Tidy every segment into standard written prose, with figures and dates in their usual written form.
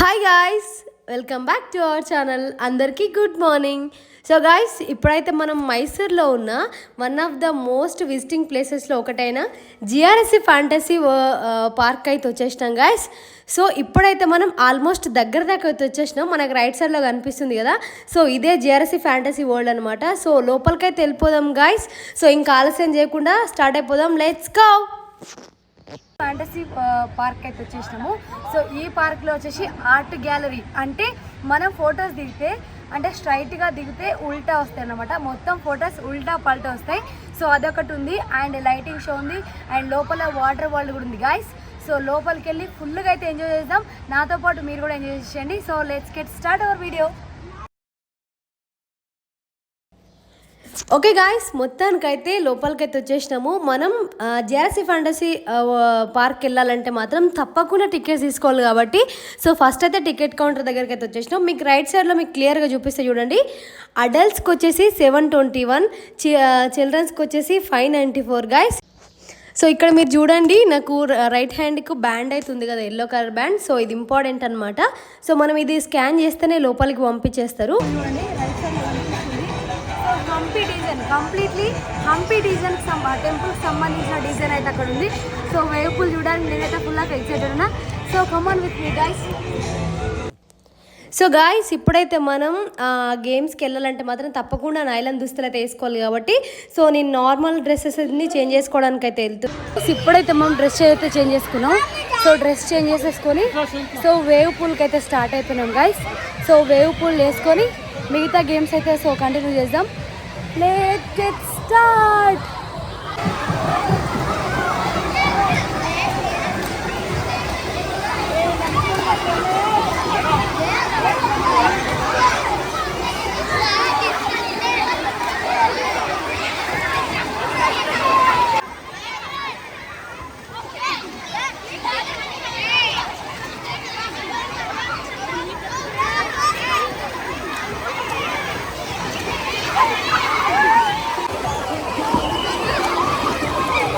Hi guys, welcome back to our channel. అందరికీ good morning. So guys, ఇప్పుడైతే మనం మైసూర్లో ఉన్న one of the most visiting ప్లేసెస్లో ఒకటైన జిఆర్ఎస్సి ఫ్యాంటసీ పార్క్ అయితే వచ్చేసినాం గాయ్స్. సో ఇప్పుడైతే మనం ఆల్మోస్ట్ దగ్గర దాకా అయితే వచ్చేసినాం. మనకు రైట్ సైడ్లో కనిపిస్తుంది కదా, సో ఇదే జిఆర్ఎస్సి ఫ్యాంటసీ వరల్డ్ అనమాట. సో లోపలికైతే వెళ్ళిపోదాం గాయ్స్. సో ఇంకా ఆలస్యం చేయకుండా స్టార్ట్ అయిపోదాం. Let's go. ఫ్యాంటసీ పార్క్ అయితే వచ్చేసినాము. సో ఈ పార్క్లో వచ్చేసి ఆర్ట్ గ్యాలరీ, అంటే మనం ఫొటోస్ దిగితే అంటే స్ట్రైట్గా దిగితే ఉల్టా వస్తాయి అన్నమాట. మొత్తం ఫొటోస్ ఉల్టా పల్టా వస్తాయి. సో అదొకటి ఉంది. అండ్ లైటింగ్ షో ఉంది. అండ్ లోపల వాటర్ వరల్డ్ కూడా ఉంది గాయస్. సో లోపలికి వెళ్ళి ఫుల్గా అయితే ఎంజాయ్ చేద్దాం. నాతో పాటు మీరు కూడా ఎంజాయ్ చేసేయండి. So let's get start our video. Okay guys, మొత్తానికైతే లోపలికైతే వచ్చేసినాము. మనం జిఆర్ఎస్సి ఫ్యాంటసీ పార్క్ వెళ్ళాలంటే మాత్రం తప్పకుండా టికెట్స్ తీసుకోవాలి కాబట్టి సో ఫస్ట్ అయితే టికెట్ కౌంటర్ దగ్గరికి అయితే వచ్చేసినాం. మీకు రైట్ సైడ్లో మీకు క్లియర్గా చూపిస్తే చూడండి. అడల్ట్స్కి వచ్చేసి 721, చిల్డ్రన్స్కి వచ్చేసి 594 గాయస్. సో ఇక్కడ మీరు చూడండి, నాకు రైట్ హ్యాండ్కు బ్యాండ్ అయితే ఉంది కదా, ఎల్లో కలర్ బ్యాండ్. సో ఇది ఇంపార్టెంట్ అనమాట. సో మనం ఇది స్కాన్ చేస్తేనే లోపలికి పంపించేస్తారు. చూడండి right side Hampi design, completely Hampi design టెంపుల్కి సంబంధించిన డిజైన్ అయితే అక్కడ ఉంది. సో వేవ్ పూల్ చూడడానికి నేనైతే ఫుల్గా ఎక్సైటెడ్ ఉన్నా. So come on with me guys. So guys, ఇప్పుడైతే మనం గేమ్స్కి వెళ్ళాలంటే మాత్రం తప్పకుండా నైలాన్ దుస్తులు అయితే వేసుకోవాలి కాబట్టి సో నేను నార్మల్ డ్రెస్సెస్ అన్ని చేంజ్ చేసుకోవడానికి అయితే వెళ్తున్నాను. ఇప్పుడైతే మనం డ్రెస్ అయితే చేంజ్ చేసుకున్నాం. సో డ్రెస్ చేంజ్ చేసేసుకొని సో వేవ్ పూల్కి అయితే స్టార్ట్ అయిపోయినాం గాయస్. సో వేవ్ పూల్ వేసుకొని మిగతా గేమ్స్ అయితే సో కంటిన్యూ చేద్దాం. Let's get started.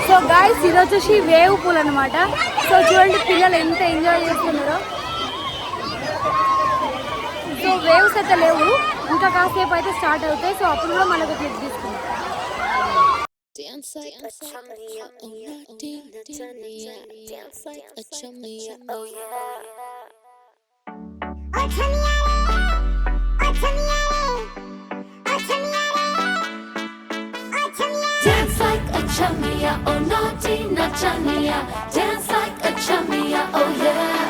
So guys, ఇది వచ్చేసి వేవ్ పూల్ అనమాట. సో చూడండి పిల్లలు ఎంత ఎంజాయ్ చేస్తున్నారో. సో వేవ్స్ అయితే లేవు, ఇంకా కాసేపు అయితే స్టార్ట్ అవుతాయి. సో అప్పుడు కూడా మనకు క్లిక్ తీసుకుంటాం. Dance like a chummiya, oh naughty nachaniya. Dance like a chummiya, oh yeah.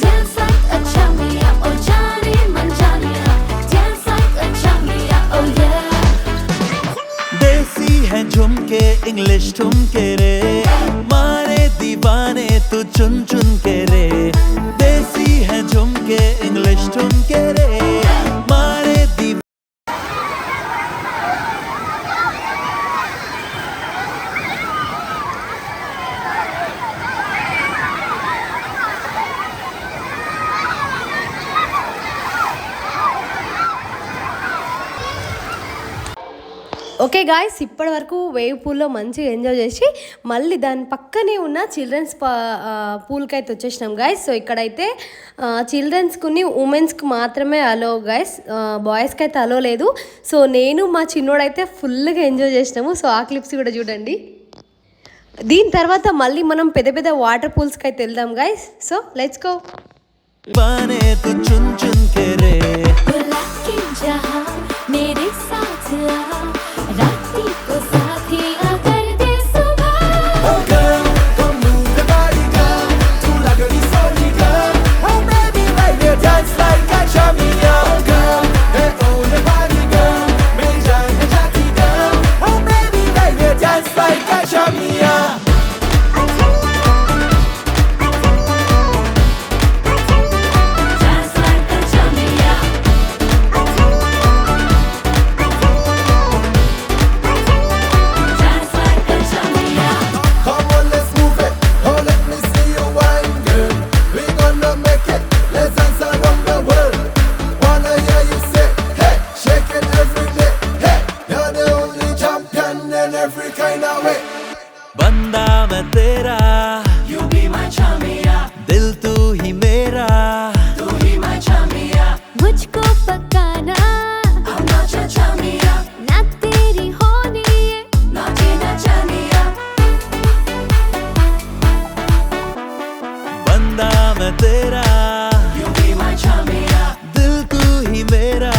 Dance like a chummiya, oh Johnny Manjaniya. Dance like a chummiya, oh yeah. देसी है झुमके इंग्लिश ठुमके रे, मारे दीवाने तू चुन चुन के रे. देसी है झुमके इंग्लिश ठुमके रे, मारे दीवाने. ఓకే గాయస్, ఇప్పటి వరకు వేవ్ పూల్లో మంచిగా ఎంజాయ్ చేసి మళ్ళీ దాని పక్కనే ఉన్న చిల్డ్రన్స్ పూల్కి అయితే వచ్చేసినాం గాయస్. సో ఇక్కడైతే చిల్డ్రన్స్కి ఉమెన్స్కి మాత్రమే అలో గాయస్, బాయ్స్కి అయితే అలో లేదు. సో నేను మా చిన్నోడైతే ఫుల్గా ఎంజాయ్ చేసినాము. సో ఆ క్లిప్స్ కూడా చూడండి. దీని తర్వాత మళ్ళీ మనం పెద్ద పెద్ద వాటర్ పూల్స్కి అయితే వెళ్దాం గాయస్. So let's go. तू चुन चुन के रे, बुला के जहां मेरे साथ आ, राती को साथी अगर दे सुबह. Oh girl, come move the body girl, tu lagani soli girl. Oh baby, right there, dance like a chamiya. Oh girl, hey oh the body girl, meri jaan hai jati girl. Oh baby, right there, dance like a chamiya. Dance like a chummiya. मैं तेरा, You be my chamia, दिल तू ही मेरा,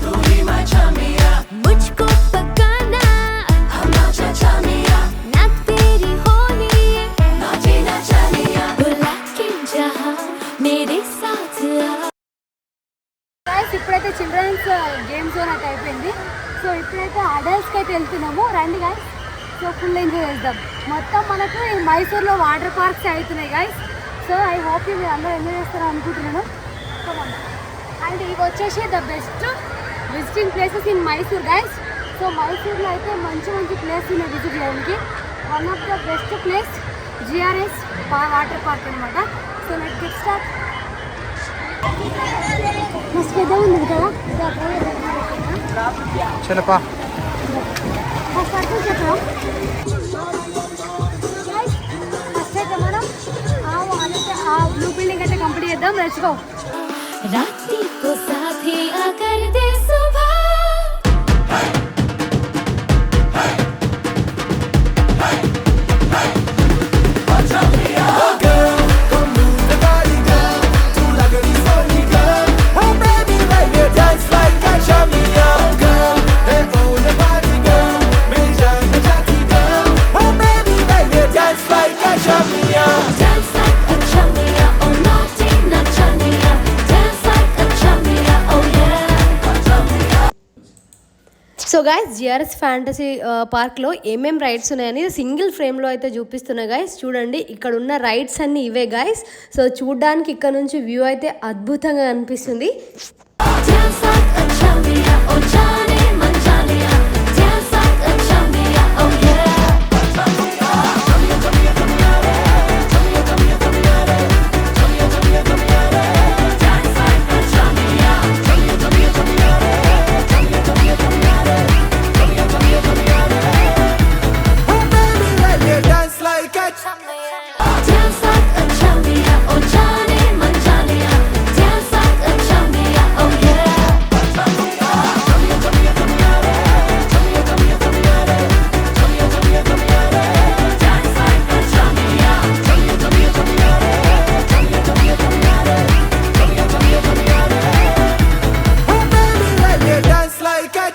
tu hi my chamia. मुझको पकाना I'm not your chamia, ना तेरी होनी है naughty na chamia. बुला के जहाँ मेरे साथ आ గైస్ ఇప్పుడైతే చిల్డ్రన్స్ గేమ్ జోన్ అయితే అయిపోయింది. సో ఇప్పుడైతే అడల్ట్స్కి అయితే వెళ్తున్నాము. రండి గైస్, సో ఫుల్ ఎంజాయ్ చేద్దాం. మొత్తం మనకు ఈ మైసూర్లో వాటర్ పార్క్స్ అవుతున్నాయి గైస్. సో ఐ హోప్ మీరు అందరూ ఎంజాయ్ చేస్తారని అనుకుంటున్నాను. అండ్ ఇవి వచ్చేసి the best visiting places in Mysore guys. So మైసూర్లో అయితే మంచి మంచి ప్లేస్ ఉన్నాయి విజిట్ చేయడానికి. One of the best place GRS water park అనమాట. So let's get start. మస్తు పెద్ద ఉంది కదా. చలపా ఫస్ట్ చెప్పాం ఫస్ట్ అయితే మనం ఆ బ్లూ బిల్డింగ్ అయితే కంప్లీట్ చేద్దాం. Let's go. राती को साथी आकर दे सुबह Oh girl, come move the body girl, tu lagani soni girl. Oh baby, right here dance like a chamia. Oh girl, hey oh the body girl, mere jaan mein jaati girl. Oh baby, right here dance like a chamia. dance like a chamia oh naughty na chamia dance like a chamia oh yeah so guys GRS fantasy పార్క్లో ఏమేం rides ఉన్నాయని single ఫ్రేమ్లో అయితే చూపిస్తున్నా guys. చూడండి, ఇక్కడ ఉన్న rides అన్నీ ఇవే గైస్. సో చూడడానికి ఇక్కడ నుంచి వ్యూ అయితే అద్భుతంగా అనిపిస్తుంది. dance like a chamia oh jaane man janiya dance like a chamia oh yeah Oh baby, right here dance like a dance like a chamia oh jaane man janiya dance like a chamia oh yeah Oh baby, right here dance like a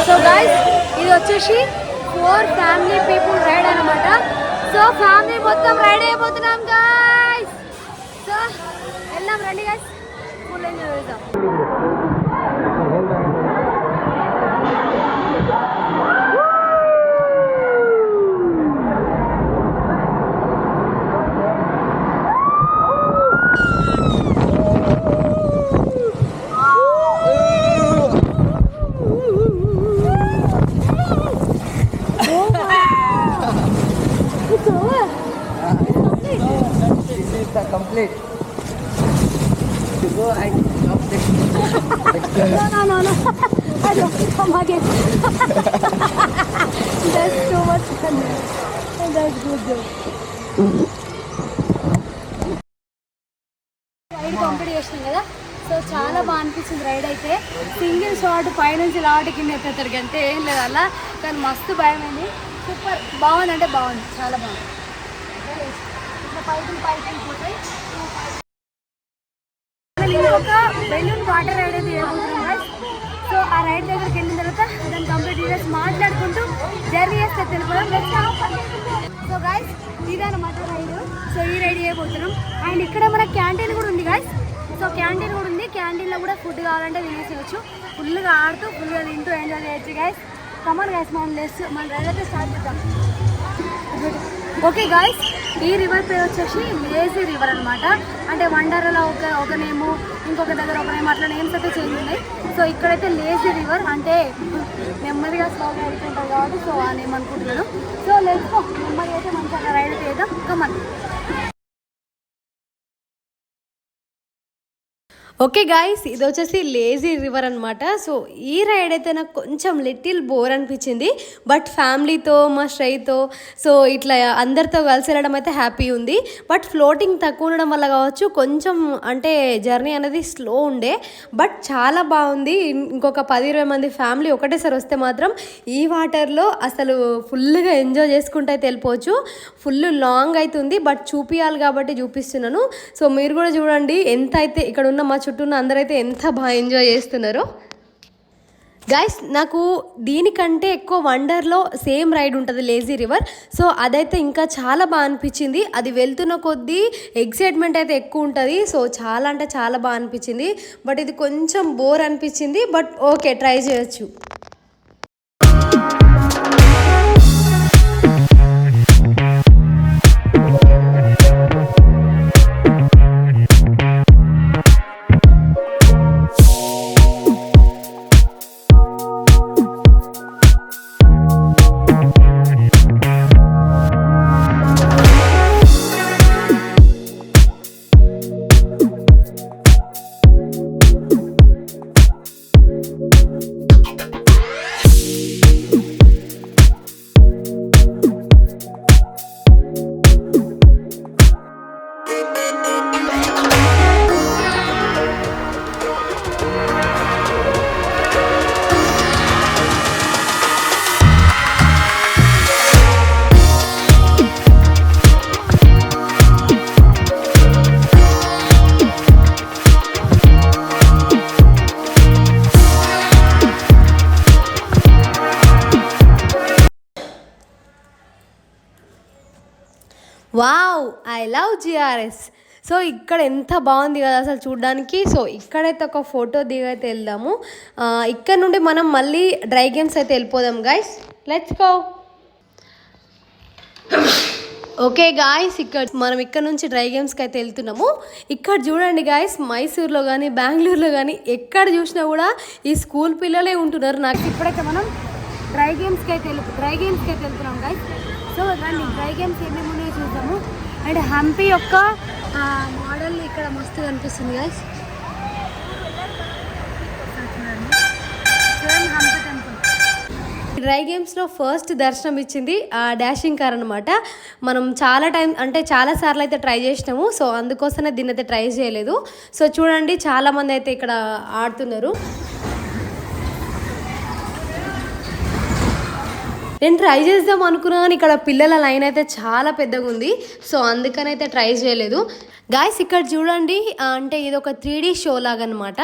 so guys ఇది వచ్చేసి 4 family people ride అనమాట. So family మొత్తం ride అయిపోతున్నాం guys. So వెళ్దాం రండి guys, full enjoy చేద్దాం. complete. To go and complete. No. I don't come again. That's too much fun. That's good though. Ride complete చేసినాం కదా. సో చాలా బాగా అనిపిస్తుంది రైడ్ అయితే. సింగిల్ షాట్ పైనుంచి లాటి కింద ఎత్తారు అంతే, ఏం లేదు అలా. కానీ మస్తు భయమైంది. సూపర్ బాగుంది, అంటే బాగుంది, చాలా బాగుంది. ఇట్లా పైకి వెళ్ళిపోతాయి. ఒక బెలూన్ వాటర్ రైడ్ అయితే చేయబోతున్నాం. సో ఆ రైడ్ దగ్గరికి వెళ్ళిన తర్వాత దాన్ని కంప్లీట్ డీటెయిల్స్ మాట్లాడుకుంటూ జర్నీ చేస్తే తెలిపోయాం. సో గైస్ ఇదన్నమాట రైడ్. సో ఈ రైడ్ చేయబోతున్నాం. అండ్ ఇక్కడ మన క్యాంటీన్ కూడా ఉంది గైస్. సో క్యాంటీన్ కూడా ఉంది. క్యాంటీన్లో కూడా ఫుడ్ కావాలంటే తినేసేయచ్చు. ఫుల్గా ఆడుతూ ఫుల్గా తింటూ ఎంజాయ్ చేయొచ్చు గైస్. కమన్ గైస్, మన రైడ్ అయితే స్టార్ట్ చేద్దాం. ఓకే గైస్, ఈ రివర్ పేరు వచ్చేసి లేజీ రివర్ అనమాట. అంటే వండర్లో ఒక నేము, ఇంకొక దగ్గర ఒక నేమ్, అట్లా నేమ్స్ అయితే చేంజ్ ఉన్నాయి. సో ఇక్కడైతే లేజీ రివర్ అంటే నెమ్మదిగా స్లోగా వెళ్తుంటారు కాబట్టి సో ఆ నేమ్ అనుకుంటున్నాను. సో లేకపో నెమ్మదిగా అయితే మంచిగా రైడ్ చేద్దాం గమన్. ఓకే గాయస్, ఇది వచ్చేసి లేజీ రివర్ అనమాట. సో ఈ రైడ్ అయితే నాకు కొంచెం లిటిల్ బోర్ అనిపించింది. బట్ ఫ్యామిలీతో మా శ్రేయతో సో ఇట్లా అందరితో కలిసి వెళ్ళడం అయితే హ్యాపీ ఉంది. బట్ ఫ్లోటింగ్ తక్కువ ఉండడం వల్ల కావచ్చు కొంచెం అంటే జర్నీ అనేది స్లో ఉండే. బట్ చాలా బాగుంది. ఇంకొక 10-20 మంది ఫ్యామిలీ ఒకటేసారి వస్తే మాత్రం ఈ వాటర్లో అసలు ఫుల్గా ఎంజాయ్ చేసుకుంటూ అయితే వెళ్ళిపోవచ్చు. ఫుల్ లాంగ్ అవుతుంది బట్ చూపించాలి కాబట్టి చూపిస్తున్నాను. సో మీరు కూడా చూడండి ఎంత అయితే ఇక్కడ ఉన్న మా చుట్టూ అందరైతే ఎంత బాగా ఎంజాయ్ చేస్తున్నారో. గైస్ నాకు దీనికంటే ఎక్కువ వండర్లో సేమ్ రైడ్ ఉంటుంది లేజీ రివర్. సో అదైతే ఇంకా చాలా బాగా అనిపించింది. అది వెళ్తున్న కొద్దీ ఎక్సైట్మెంట్ అయితే ఎక్కువ ఉంటుంది. సో చాలా అంటే చాలా బాగా అనిపించింది. బట్ ఇది కొంచెం బోర్ అనిపించింది. బట్ ఓకే, ట్రై చేయొచ్చు. Wow, I love GRS. So ఇక్కడ ఎంత బాగుంది కదా అసలు చూడడానికి. సో ఇక్కడైతే ఒక ఫోటో దిగైతే వెళ్దాము. ఇక్కడ నుండి మనం మళ్ళీ డ్రై గేమ్స్ అయితే వెళ్ళిపోదాం guys. Let's go. Okay guys, మనం ఇక్కడ నుంచి డ్రై గేమ్స్కి అయితే వెళ్తున్నాము. ఇక్కడ చూడండి గాయస్, మైసూర్లో కానీ బెంగళూరులో కానీ ఎక్కడ చూసినా కూడా ఈ స్కూల్ పిల్లలే ఉంటున్నారు. నాకు ఇప్పుడైతే మనం డ్రై గేమ్స్కి అయితే వెళ్తున్నాం గైస్. సో రండి డ్రై గేమ్స్ ఏమేమి ఉన్నాయో చూద్దాము. అండ్ హంపి యొక్క మోడల్ ఇక్కడ మస్తు కనిపిస్తుంది గైస్. హంపి టెంపుల్. డ్రై గేమ్స్లో ఫస్ట్ దర్శనం ఇచ్చింది ఆ డాషింగ్ కార్ అనమాట. మనం చాలా టైం అంటే చాలా సార్లు అయితే ట్రై చేసినాము. సో అందుకోసమే దీన్ని అయితే ట్రై చేయలేదు. సో చూడండి చాలామంది అయితే ఇక్కడ ఆడుతున్నారు. నేను ట్రై చేద్దాం అనుకున్నాను, ఇక్కడ పిల్లల లైన్ అయితే చాలా పెద్దగా ఉంది. సో అందుకనైతే ట్రై చేయలేదు. గాయస్ ఇక్కడ చూడండి, అంటే ఇది ఒక 3D షో లాగా అనమాట.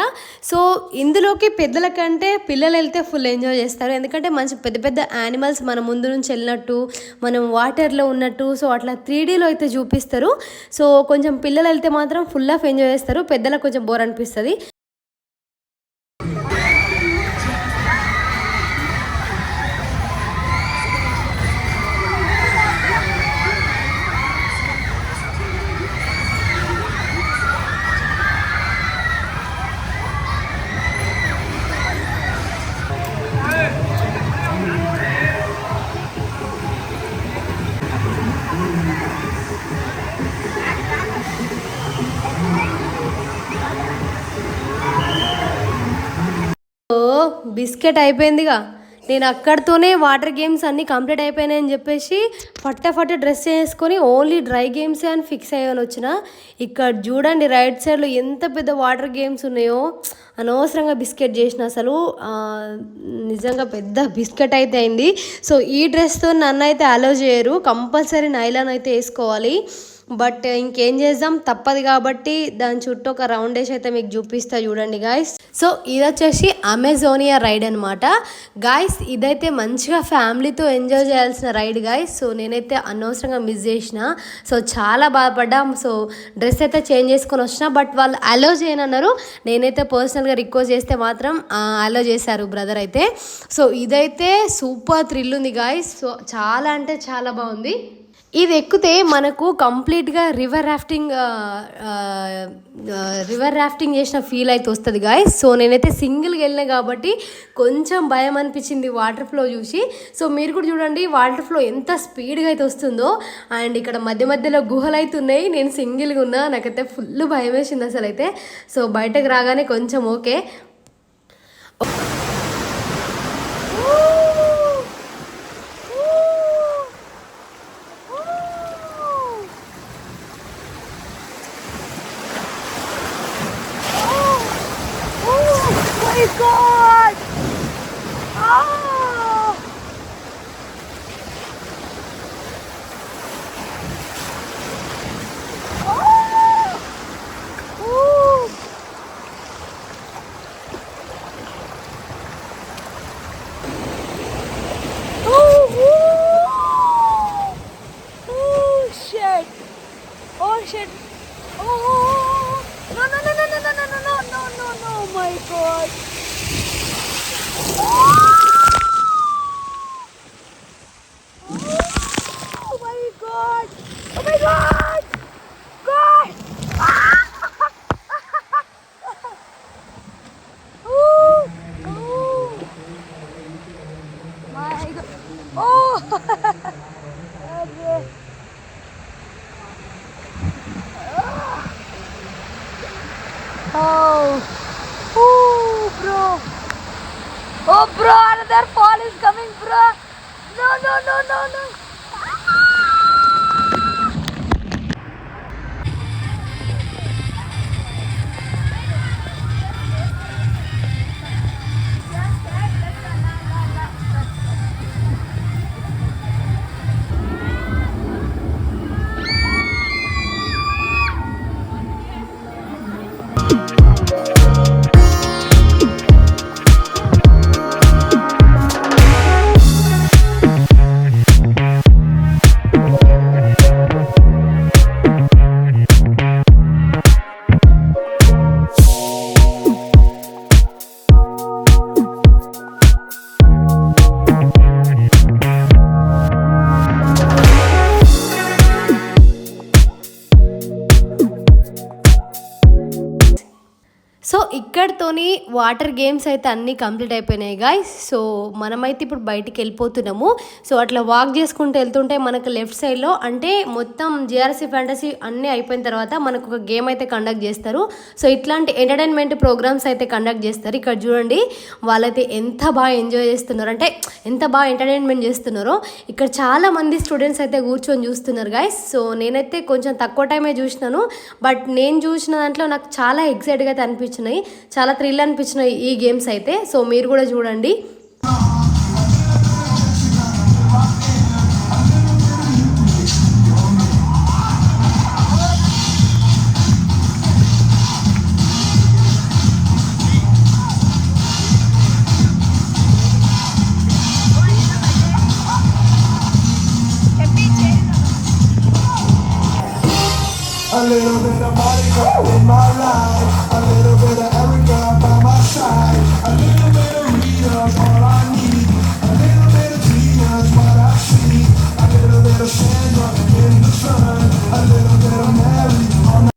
సో ఇందులోకి పెద్దల కంటే పిల్లలు వెళ్తే ఫుల్ ఎంజాయ్ చేస్తారు. ఎందుకంటే మంచి పెద్ద పెద్ద యానిమల్స్ మన ముందు నుంచి వెళ్ళినట్టు, మనం వాటర్లో ఉన్నట్టు, సో అట్లా 3Dలో అయితే చూపిస్తారు. సో కొంచెం పిల్లలు వెళ్తే మాత్రం ఫుల్ ఆఫ్ ఎంజాయ్ చేస్తారు. పెద్దలకు కొంచెం బోర్ అనిపిస్తుంది. బిస్కెట్ అయిపోయిందిగా. నేను అక్కడితోనే వాటర్ గేమ్స్ అన్నీ కంప్లీట్ అయిపోయినాయని చెప్పేసి ఫటాఫట్ డ్రెస్ చేసుకొని ఓన్లీ డ్రై గేమ్సే అని ఫిక్స్ అయ్యాను వచ్చిన. ఇక్కడ చూడండి రైట్ సైడ్లో ఎంత పెద్ద వాటర్ గేమ్స్ ఉన్నాయో. అనవసరంగా బిస్కెట్ చేసిన, అసలు నిజంగా పెద్ద బిస్కెట్ అయితే అయింది. సో ఈ డ్రెస్తో నన్ను అయితే అలౌ చేయరు, కంపల్సరీ నైలాన్ అయితే వేసుకోవాలి. బట్ ఇంకేం చేద్దాం, తప్పదు కాబట్టి దాని చుట్టూ ఒక రౌండ్ వేసి అయితే మీకు చూపిస్తా చూడండి గాయస్. సో ఇది వచ్చేసి అమెజోనియా రైడ్ అనమాట గాయస్. ఇదైతే మంచిగా ఫ్యామిలీతో ఎంజాయ్ చేయాల్సిన రైడ్ గాయస్. సో నేనైతే అనవసరంగా మిస్ చేసిన. సో చాలా బాధపడ్డా. సో డ్రెస్ అయితే చేంజ్ చేసుకొని వచ్చిన, బట్ వాళ్ళు అలో చేయనన్నారు. నేనైతే పర్సనల్గా రిక్వెస్ట్ చేస్తే మాత్రం అలో చేశారు బ్రదర్ అయితే. సో ఇదైతే సూపర్ థ్రిల్ ఉంది గాయస్. సో చాలా అంటే చాలా బాగుంది. ఇది ఎక్కితే మనకు కంప్లీట్గా రివర్ రాఫ్టింగ్ చేసిన ఫీల్ అయితే వస్తుంది గాయస్. సో నేనైతే సింగిల్గా వెళ్ళిన కాబట్టి కొంచెం భయం అనిపించింది వాటర్ ఫ్లో చూసి. సో మీరు కూడా చూడండి వాటర్ ఫ్లో ఎంత స్పీడ్గా అయితే వస్తుందో. అండ్ ఇక్కడ మధ్య మధ్యలో గుహలు అయితే ఉన్నాయి. నేను సింగిల్గా ఉన్నా, నాకైతే ఫుల్ భయం వేసింది అసలు అయితే. సో బయటకు రాగానే కొంచెం okay. God! Oh! Oh! Oh shit! Oh shit! Oh! No! No! No! No! No! No! No! No! No! No! No! My God! Oh my God! Oh my God! God! Oh! Oh! My God! Oh! Okay. Oh! Oh, bro! Oh, bro! Another fall is coming, bro! No! No! No! No! No! So ఇక్కడితోని water games అయితే అన్నీ complete అయిపోయినాయి guys. So మనమైతే ఇప్పుడు బయటికి వెళ్ళిపోతున్నాము. So అట్లా walk చేసుకుంటూ వెళ్తుంటే మనకు లెఫ్ట్ సైడ్లో అంటే మొత్తం జేఆర్సీ ఫ్యాంటసీ అన్నీ అయిపోయిన తర్వాత మనకు ఒక గేమ్ అయితే కండక్ట్ చేస్తారు. సో ఇట్లాంటి ఎంటర్టైన్మెంట్ ప్రోగ్రామ్స్ అయితే కండక్ట్ చేస్తారు. ఇక్కడ చూడండి వాళ్ళైతే ఎంత బాగా ఎంజాయ్ చేస్తున్నారు, అంటే ఎంత బాగా ఎంటర్టైన్మెంట్ చేస్తున్నారో. ఇక్కడ చాలా మంది స్టూడెంట్స్ అయితే కూర్చొని చూస్తున్నారు గాయ్స్. సో నేనైతే కొంచెం తక్కువ టైమే చూసినాను, బట్ నేను చూసిన దాంట్లో నాకు చాలా ఎక్సైట్గా అయితే అనిపించింది, చాలా థ్రిల్ అనిపించినాయి ఈ గేమ్స్ అయితే. సో మీరు కూడా చూడండి. A little bit of Monica in my life, a little bit of Erica by my side, a little bit of Rita's all I need, a little bit of Tina's what I see, a little bit of Sandra in the sun, a little bit of Mary on the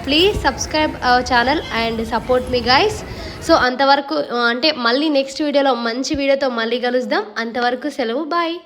please subscribe our channel and support me guys. So అంతవరకు అంటే మళ్ళీ next వీడియోలో మంచి వీడియోతో మళ్ళీ కలుద్దాం. అంతవరకు సెలవు, బాయ్.